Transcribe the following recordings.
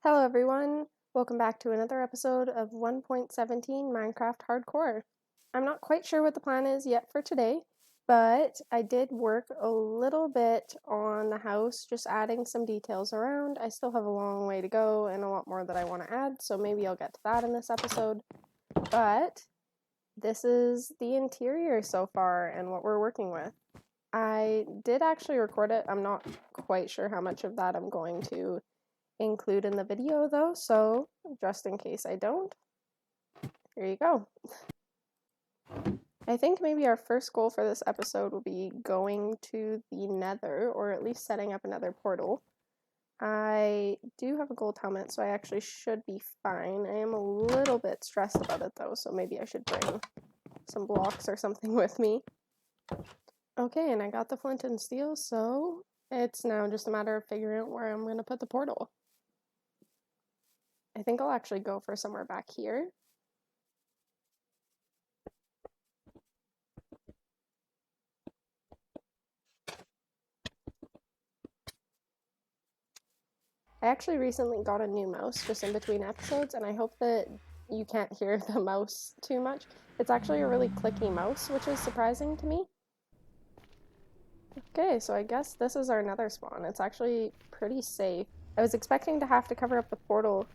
Hello everyone, welcome back to another episode of 1.17 Minecraft Hardcore. I'm not quite sure what the plan is yet for today, but I did work a little bit on the house, just adding some details around. I still have a long way to go and a lot more that I want to add, so maybe I'll get to that in this episode. But this is the interior so far and what we're working with. I did actually record it. I'm not quite sure how much of that I'm going to include in the video though, so just in case I don't, here you go. I think maybe our first goal for this episode will be going to the Nether, or at least setting up another portal. I do have a gold helmet, so I actually should be fine. I am a little bit stressed about it though, so maybe I should bring some blocks or something with me. Okay, and I got the flint and steel, so it's now just a matter of figuring out where I'm going to put the portal. I think I'll actually go for somewhere back here. I actually recently got a new mouse just in between episodes, and I hope that you can't hear the mouse too much. It's actually a really clicky mouse, which is surprising to me. Okay, so I guess this is our nether spawn. It's actually pretty safe. I was expecting to have to cover up the portal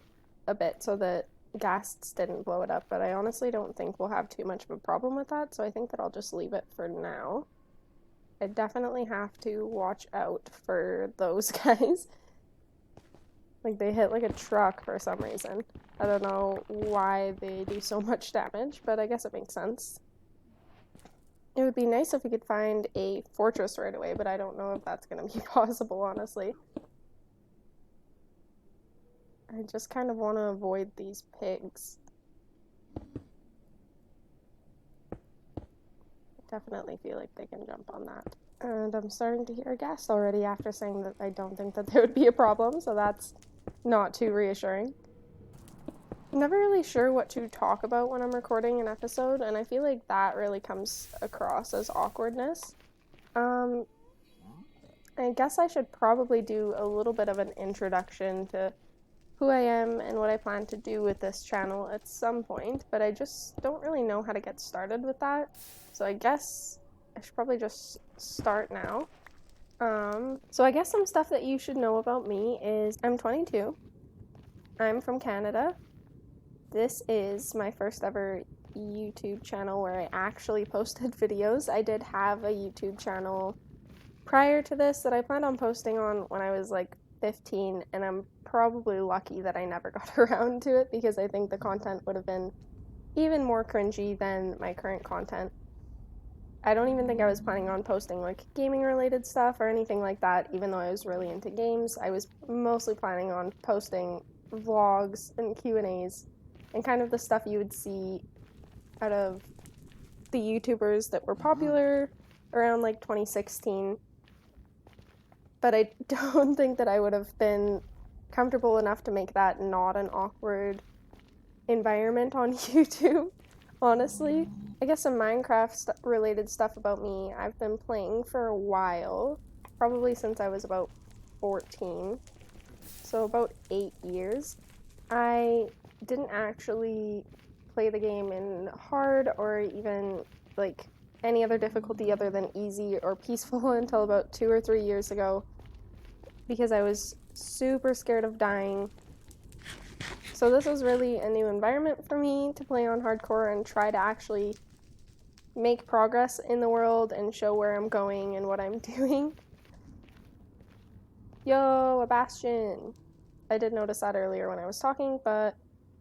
a bit so that ghasts didn't blow it up, but I honestly don't think we'll have too much of a problem with that, so I think that I'll just leave it for now. I definitely have to watch out for those guys. Like, they hit like a truck for some reason. I don't know why they do so much damage, but I guess it makes sense. It would be nice if we could find a fortress right away, but I don't know if that's going to be possible, honestly. I just kind of want to avoid these pigs. I definitely feel like they can jump on that. And I'm starting to hear a ghast already after saying that I don't think that there would be a problem, so that's not too reassuring. I'm never really sure what to talk about when I'm recording an episode, and I feel like that really comes across as awkwardness. I guess I should probably do a little bit of an introduction to who I am and what I plan to do with this channel at some point, but I just don't really know how to get started with that, so I guess I should probably just start now. So I guess some stuff that you should know about me is I'm 22, I'm from Canada. This is my first ever YouTube channel where I actually posted videos. I did have a YouTube channel prior to this that I planned on posting on when I was like 15, and I'm probably lucky that I never got around to it because I think the content would have been even more cringy than my current content. I don't even think I was planning on posting like gaming related stuff or anything like that, even though I was really into games. I was mostly planning on posting vlogs and Q&As and kind of the stuff you would see out of the YouTubers that were popular around like 2016. But I don't think that I would have been comfortable enough to make that not an awkward environment on YouTube, honestly. I guess some Minecraft related stuff about me. I've been playing for a while, probably since I was about 14, so about 8 years. I didn't actually play the game in hard or even like any other difficulty other than easy or peaceful until about 2 or 3 years ago because I was super scared of dying. So this was really a new environment for me to play on hardcore and try to actually make progress in the world and show where I'm going and what I'm doing. Yo, a bastion! I did notice that earlier when I was talking, but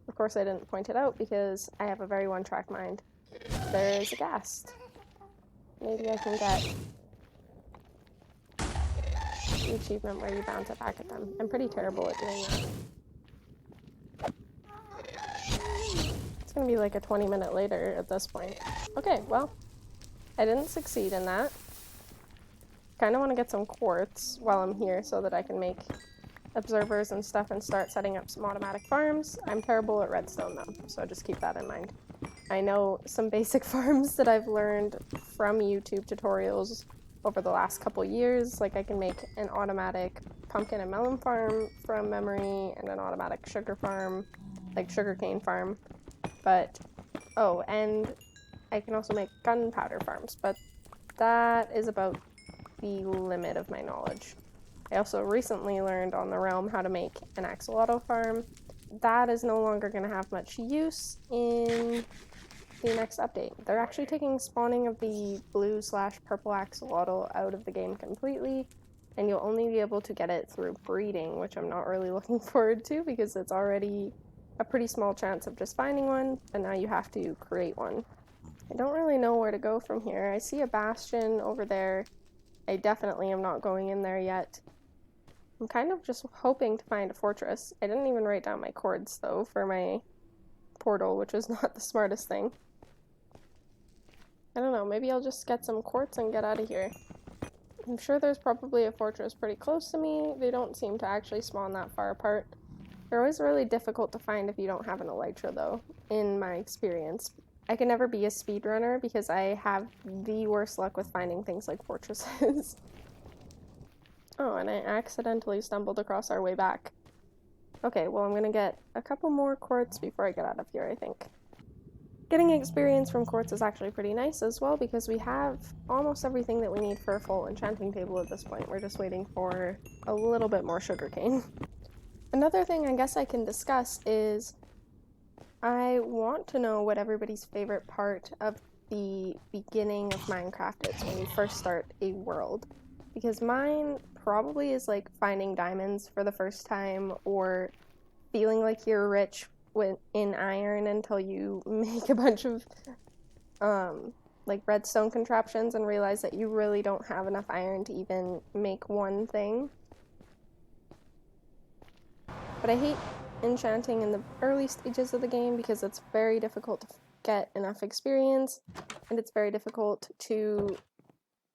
of course I didn't point it out because I have a very one-track mind. There's a ghast. Maybe I can get the achievement where you bounce it back at them. I'm pretty terrible at doing that. It's gonna be like a 20-minute later at this point. Okay, well, I didn't succeed in that. Kind of want to get some quartz while I'm here so that I can make observers and stuff and start setting up some automatic farms. I'm terrible at redstone though, so just keep that in mind. I know some basic farms that I've learned from YouTube tutorials over the last couple years, like I can make an automatic pumpkin and melon farm from memory, and an automatic sugar farm, like sugarcane farm. But, oh, and I can also make gunpowder farms, but that is about the limit of my knowledge. I also recently learned on the realm how to make an axolotl farm. That is no longer going to have much use in the next update. They're actually taking spawning of the blue/purple axolotl out of the game completely, and you'll only be able to get it through breeding, which I'm not really looking forward to because it's already a pretty small chance of just finding one, but now you have to create one. I don't really know where to go from here. I see a bastion over there. I definitely am not going in there yet. I'm kind of just hoping to find a fortress. I didn't even write down my coords, though, for my portal, which was not the smartest thing. I don't know, maybe I'll just get some quartz and get out of here. I'm sure there's probably a fortress pretty close to me. They don't seem to actually spawn that far apart. They're always really difficult to find if you don't have an elytra, though, in my experience. I can never be a speedrunner because I have the worst luck with finding things like fortresses. Oh, and I accidentally stumbled across our way back. Okay, well, I'm gonna get a couple more quartz before I get out of here, I think. Getting experience from quartz is actually pretty nice as well because we have almost everything that we need for a full enchanting table at this point. We're just waiting for a little bit more sugarcane. Another thing I guess I can discuss is I want to know what everybody's favorite part of the beginning of Minecraft is when you first start a world. Because mine probably is like finding diamonds for the first time or feeling like you're rich in iron until you make a bunch of like redstone contraptions and realize that you really don't have enough iron to even make one thing. But I hate enchanting in the early stages of the game because it's very difficult to get enough experience, and it's very difficult to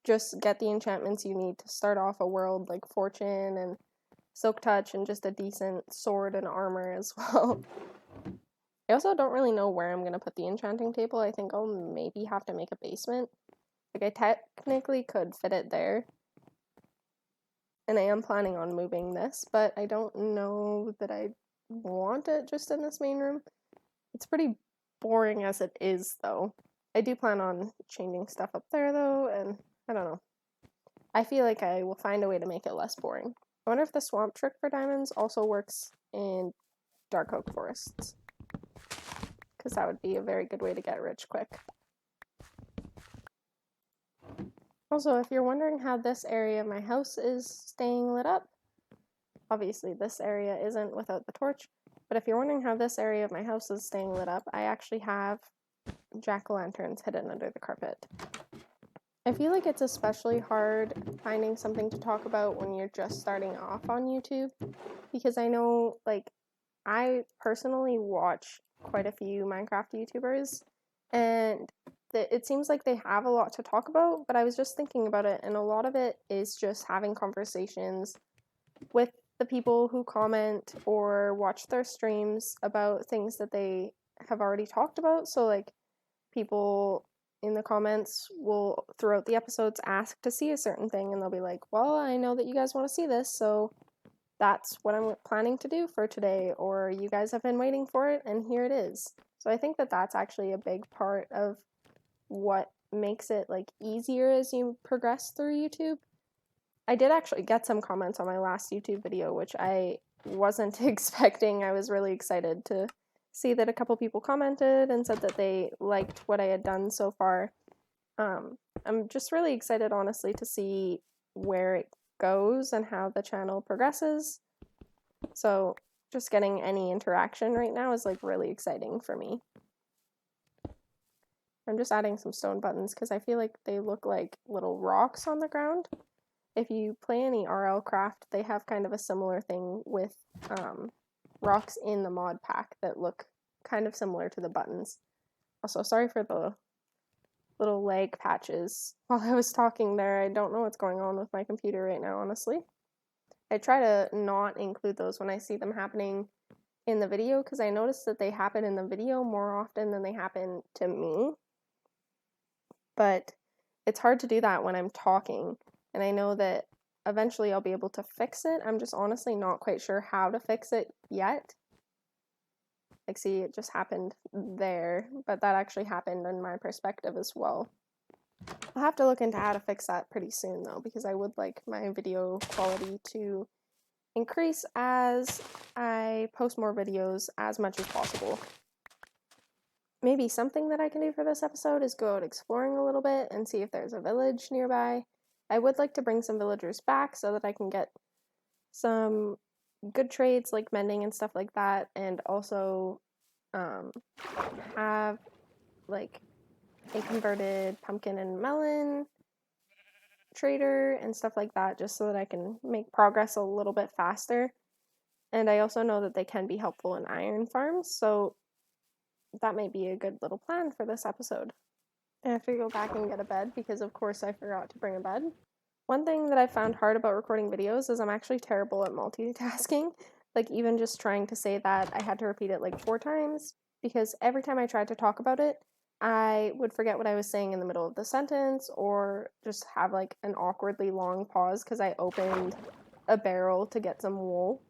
just get the enchantments you need to start off a world like Fortune and Silk Touch and just a decent sword and armor as well. I also don't really know where I'm going to put the enchanting table. I think I'll maybe have to make a basement. Like, I technically could fit it there. And I am planning on moving this, but I don't know that I want it just in this main room. It's pretty boring as it is, though. I do plan on changing stuff up there, though, and I don't know. I feel like I will find a way to make it less boring. I wonder if the swamp trick for diamonds also works in dark oak forests, because that would be a very good way to get rich quick. Also, if you're wondering how this area of my house is staying lit up, obviously this area isn't without the torch, but if you're wondering how this area of my house is staying lit up, I actually have jack-o'-lanterns hidden under the carpet. I feel like it's especially hard finding something to talk about when you're just starting off on YouTube, because I know, like, I personally watch quite a few Minecraft YouTubers, and it seems like they have a lot to talk about, but I was just thinking about it, and a lot of it is just having conversations with the people who comment or watch their streams about things that they have already talked about. So, like, people in the comments will, throughout the episodes, ask to see a certain thing, and they'll be like, well, I know that you guys want to see this, so that's what I'm planning to do for today, or you guys have been waiting for it, and here it is. So I think that that's actually a big part of what makes it like easier as you progress through YouTube. I did actually get some comments on my last YouTube video, which I wasn't expecting. I was really excited to see that a couple people commented and said that they liked what I had done so far. I'm just really excited, honestly, to see where it goes and how the channel progresses. So just getting any interaction right now is like really exciting for me. I'm just adding some stone buttons because I feel like they look like little rocks on the ground. If you play any RL Craft, they have kind of a similar thing with rocks in the mod pack that look kind of similar to the buttons. Also, sorry for the little lag patches while I was talking there. I don't know what's going on with my computer right now, honestly. I try to not include those when I see them happening in the video because I notice that they happen in the video more often than they happen to me. But it's hard to do that when I'm talking, and I know that eventually I'll be able to fix it. I'm just honestly not quite sure how to fix it yet. Like, see, it just happened there, but that actually happened in my perspective as well. I'll have to look into how to fix that pretty soon, though, because I would like my video quality to increase as I post more videos as much as possible. Maybe something that I can do for this episode is go out exploring a little bit and see if there's a village nearby. I would like to bring some villagers back so that I can get some good trades like mending and stuff like that, and also have like a converted pumpkin and melon trader and stuff like that, just so that I can make progress a little bit faster. And I also know that they can be helpful in iron farms, so that might be a good little plan for this episode. I have to go back and get a bed because of course I forgot to bring a bed. One thing that I found hard about recording videos is I'm actually terrible at multitasking. Like, even just trying to say that, I had to repeat it like 4 times because every time I tried to talk about it, I would forget what I was saying in the middle of the sentence or just have like an awkwardly long pause because I opened a barrel to get some wool.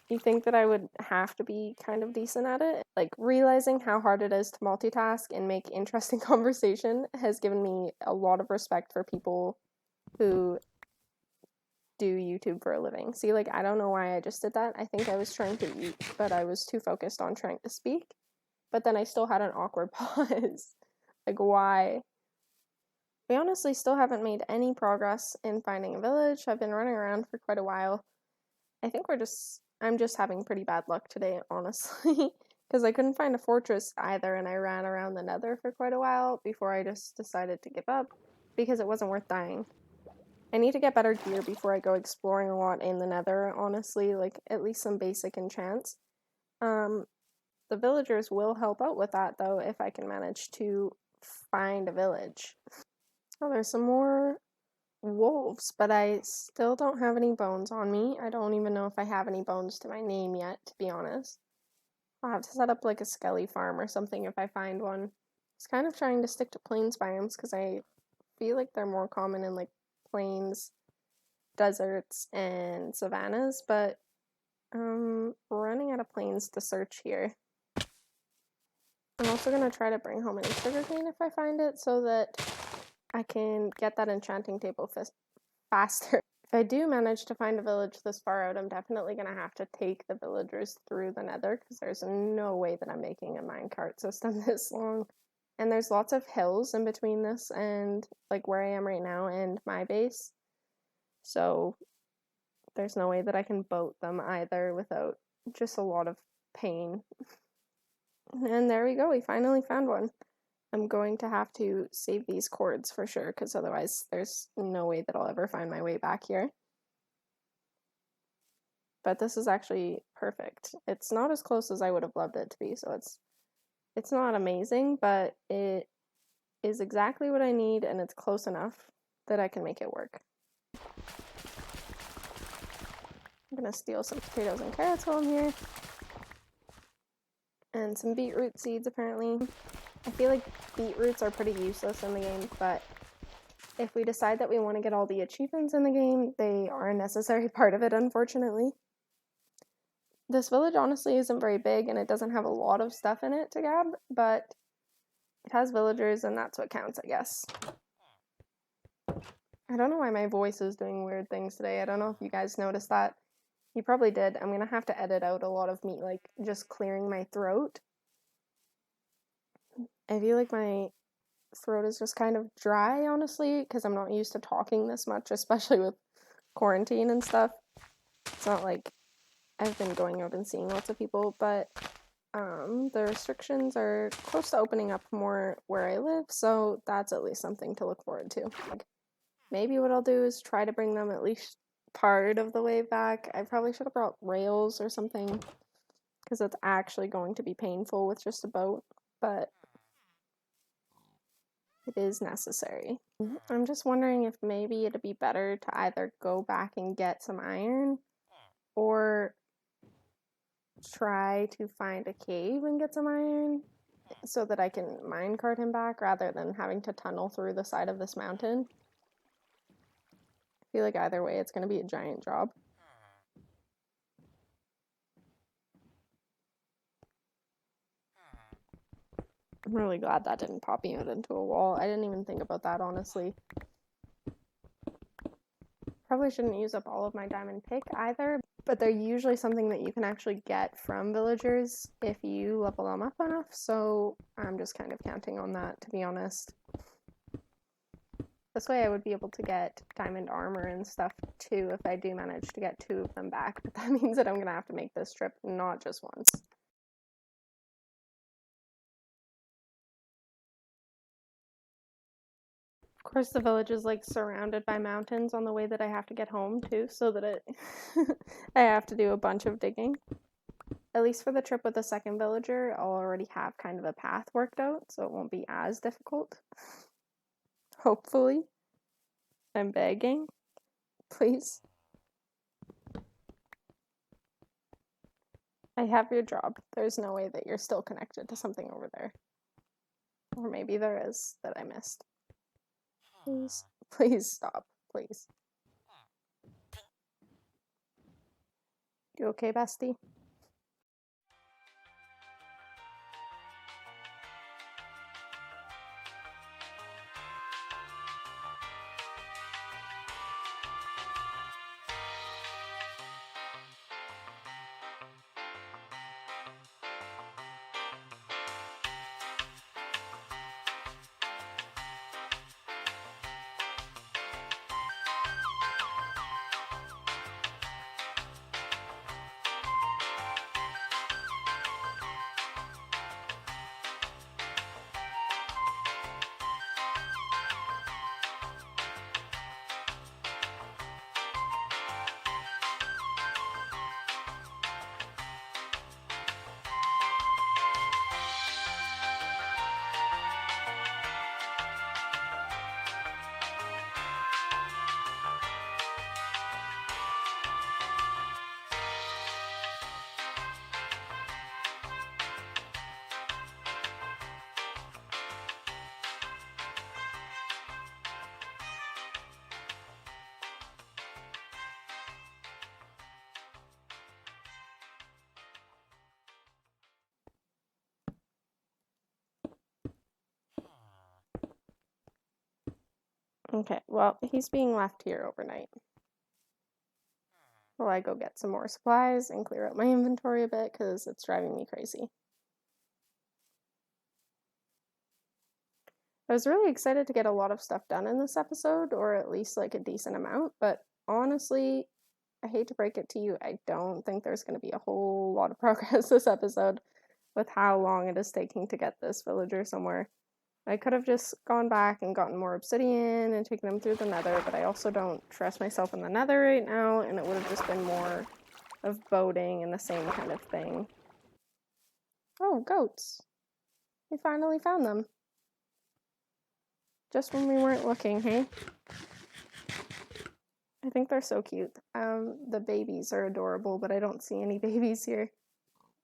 You think that I would have to be kind of decent at it? Like, realizing how hard it is to multitask and make interesting conversation has given me a lot of respect for people who do YouTube for a living. See, like, I don't know why I just did that. I think I was trying to eat, but I was too focused on trying to speak. But then I still had an awkward pause. Like, why? We honestly still haven't made any progress in finding a village. I've been running around for quite a while. I think I'm just having pretty bad luck today, honestly, because I couldn't find a fortress either, and I ran around the Nether for quite a while before I just decided to give up because it wasn't worth dying. I need to get better gear before I go exploring a lot in the Nether, honestly, like at least some basic enchants. The villagers will help out with that though if I can manage to find a village. Oh, there's some more wolves, but I still don't have any bones on me. I don't even know if I have any bones to my name yet, to be honest. I'll have to set up like a skelly farm or something if I find one. I was kind of trying to stick to plains biomes because I feel like they're more common in like plains, deserts, and savannas, but we're running out of plains to search here. I'm also going to try to bring home any sugarcane if I find it so that I can get that enchanting table faster. If I do manage to find a village this far out, I'm definitely going to have to take the villagers through the Nether because there's no way that I'm making a minecart system this long. And there's lots of hills in between this and like where I am right now and my base. So there's no way that I can boat them either without just a lot of pain. And there we go, we finally found one. I'm going to have to save these cords for sure, because otherwise there's no way that I'll ever find my way back here. But this is actually perfect. It's not as close as I would have loved it to be, so it's not amazing, but it is exactly what I need, and it's close enough that I can make it work. I'm gonna steal some potatoes and carrots while I'm here. And some beetroot seeds, apparently. I feel like beetroots are pretty useless in the game, but if we decide that we want to get all the achievements in the game, they are a necessary part of it, unfortunately. This village honestly isn't very big, and it doesn't have a lot of stuff in it to grab, but it has villagers, and that's what counts, I guess. I don't know why my voice is doing weird things today. I don't know if you guys noticed that. You probably did. I'm gonna have to edit out a lot of me, like, just clearing my throat. I feel like my throat is just kind of dry, honestly, because I'm not used to talking this much, especially with quarantine and stuff. It's not like I've been going out and seeing lots of people, but the restrictions are close to opening up more where I live, so that's at least something to look forward to. Like, maybe what I'll do is try to bring them at least part of the way back. I probably should have brought rails or something, because it's actually going to be painful with just a boat, but it is necessary. I'm just wondering if maybe it'd be better to either go back and get some iron or try to find a cave and get some iron so that I can minecart him back rather than having to tunnel through the side of this mountain. feel like either way, it's going to be a giant job. I'm really glad that didn't pop me out into a wall. I didn't even think about that, honestly. Probably shouldn't use up all of my diamond pick either, but they're usually something that you can actually get from villagers if you level them up enough, so I'm just kind of counting on that, to be honest. This way I would be able to get diamond armor and stuff too if I do manage to get 2 of them back, but that means that I'm going to have to make this trip not just once. Of course, the village is like surrounded by mountains on the way that I have to get home too, so that it I have to do a bunch of digging. At least for the trip with the second villager, I'll already have kind of a path worked out, so it won't be as difficult. Hopefully. I'm begging. Please. I have your job. There's no way that you're still connected to something over there. Or maybe there is that I missed. Please. Please stop. Please. You okay, bestie? Okay, well, he's being left here overnight. While I go get some more supplies and clear out my inventory a bit because it's driving me crazy. I was really excited to get a lot of stuff done in this episode, or at least like a decent amount, but honestly, I hate to break it to you, I don't think there's going to be a whole lot of progress this episode with how long it is taking to get this villager somewhere. I could have just gone back and gotten more obsidian and taken them through the nether, but I also don't trust myself in the nether right now, and it would have just been more of boating and the same kind of thing. Oh, goats. We finally found them. Just when we weren't looking, hey? I think they're so cute. The babies are adorable, but I don't see any babies here.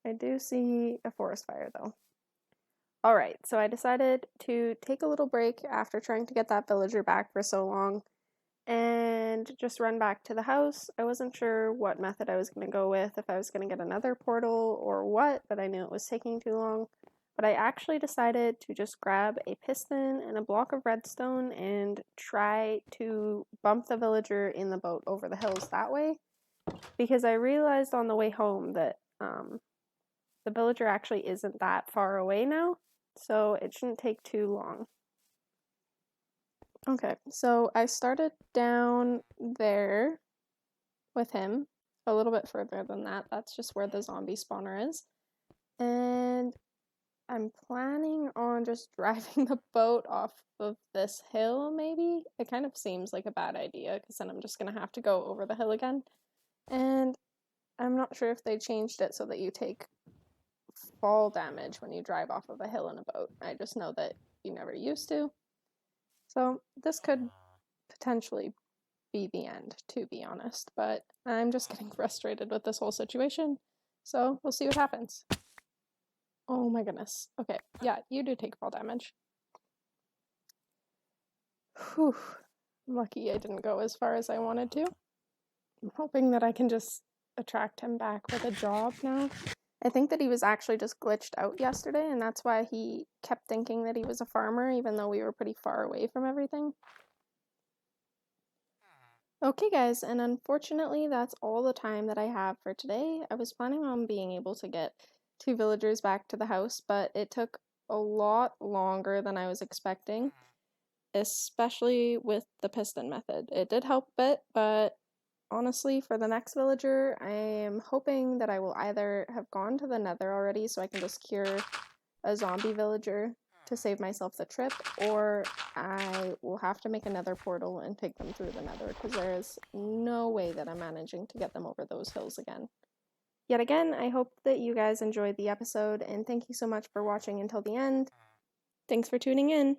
I do see a forest fire, though. Alright, so I decided to take a little break after trying to get that villager back for so long and just run back to the house. I wasn't sure what method I was going to go with, if I was going to get another portal or what, but I knew it was taking too long. But I actually decided to just grab a piston and a block of redstone and try to bump the villager in the boat over the hills that way, because I realized on the way home that the villager actually isn't that far away now, so it shouldn't take too long. Okay, so I started down there with him, a little bit further than that. That's just where the zombie spawner is. And I'm planning on just driving the boat off of this hill, maybe? It kind of seems like a bad idea, because then I'm just going to have to go over the hill again. And I'm not sure if they changed it so that you take fall damage when you drive off of a hill in a boat. I just know that you never used to. So this could potentially be the end, to be honest, but I'm just getting frustrated with this whole situation, so we'll see what happens. Oh my goodness. Okay, yeah, you do take fall damage. Whew. Lucky I didn't go as far as I wanted to. I'm hoping that I can just attract him back with a job now. I think that he was actually just glitched out yesterday, and that's why he kept thinking that he was a farmer, even though we were pretty far away from everything. Okay, guys, and unfortunately, that's all the time that I have for today. I was planning on being able to get 2 villagers back to the house, but it took a lot longer than I was expecting, especially with the piston method. It did help a bit, but honestly, for the next villager, I am hoping that I will either have gone to the Nether already so I can just cure a zombie villager to save myself the trip, or I will have to make another portal and take them through the Nether, because there is no way that I'm managing to get them over those hills again. Yet again, I hope that you guys enjoyed the episode, and thank you so much for watching until the end. Thanks for tuning in!